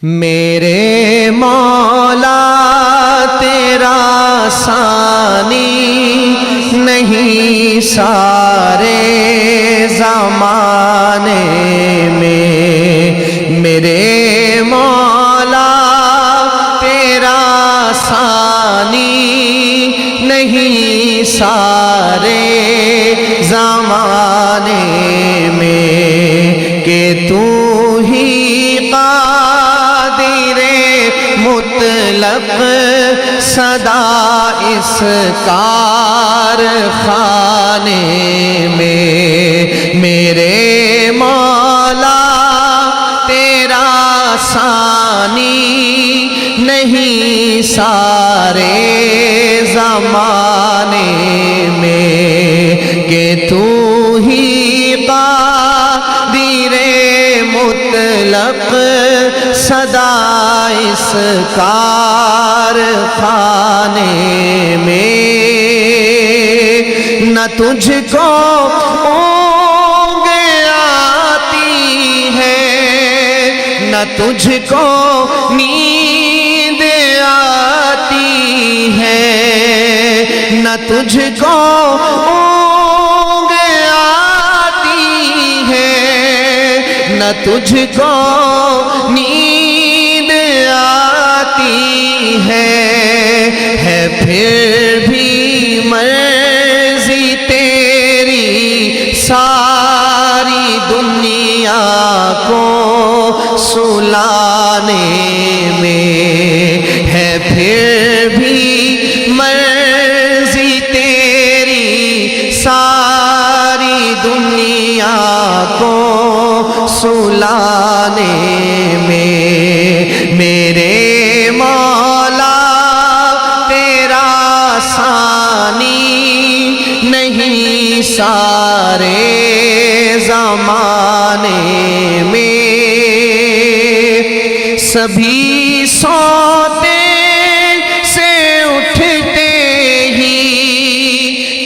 میرے مولا تیرا ثانی نہیں سارے زمانے میں، میرے مولا تیرا ثانی نہیں سارے زمانے میں، کہ تو ہی قادر مطلق صدا اس کارخانے میں، میرے مولا تیرا ثانی نہیں سارے زمانے میں، کہ تو ہی قادر مطلق صدا اس کارخانے میں، نہ تجھ کو اونگ آتی ہے، نہ تجھ کو نیند آتی ہے، نہ تجھ کو اونگ آتی ہے، نہ تجھ کو نیند آتی ہے پھر بھی مرضی تیری ساری دنیا کو سلانے میں، ہے پھر بھی مرضی تیری ساری دنیا کو سلانے میں، میرے مولا تیرا ثانی نہیں سارے زمانے میں، سبھی سوتے سے اٹھتے ہی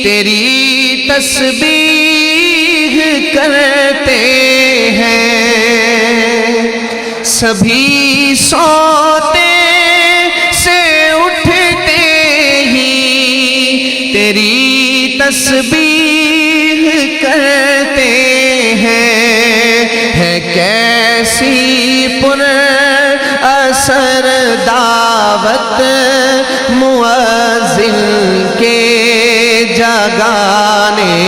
تیری تسبیح کرتے ہیں، سبھی سوتے سے اٹھتے ہی تیری تسبیح کرتے ہیں، ہے کیسی پر اثر دعوت مؤذن کے جگانے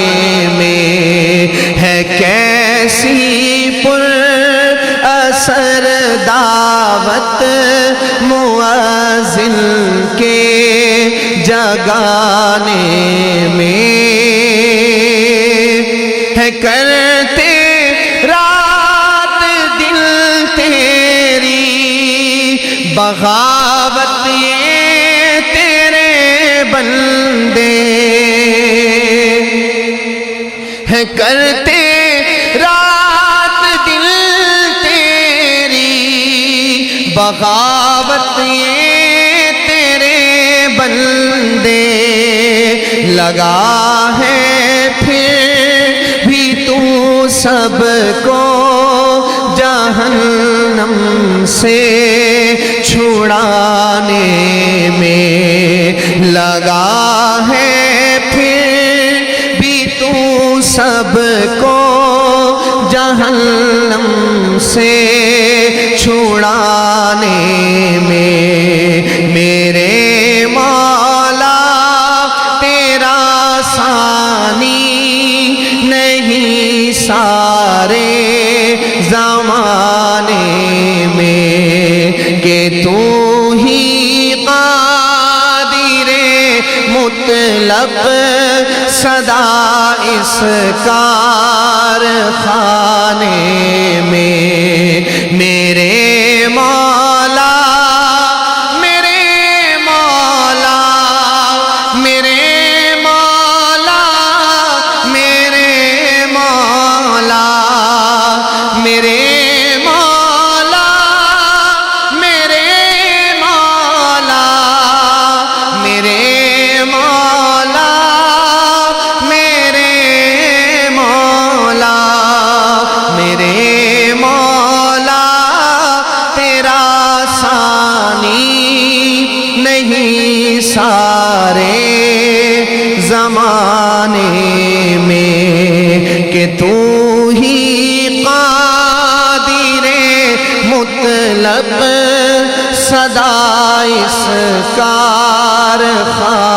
میں، ہے کیسی پر اثر دعوت مؤذن کے جگانے میں، ہے کرتے رات دل تیری بغاوت یہ تیرے بندے، ہے کرتے رات دل تیری بغاوت یہ تیرے بندے، لگا ہے پھر بھی تو سب کو جہنم سے چھڑانے میں، لگا ہے پھر بھی تو سب کو جہنم سے چھڑانے میں، میرے مولا تیرا ثانی نہیں سارے زمانے میں، کہ تو ہی قادر مطلق صدا اس کارخانے میں، میرے مولا میرے مولا میرے مولا میرے مولا میرے مولا میرے مولا میرے مولا میرے مولا میرے مولا تیرا زمانے میں کہ تو ہی قادر مطلب صدا اس کارخانے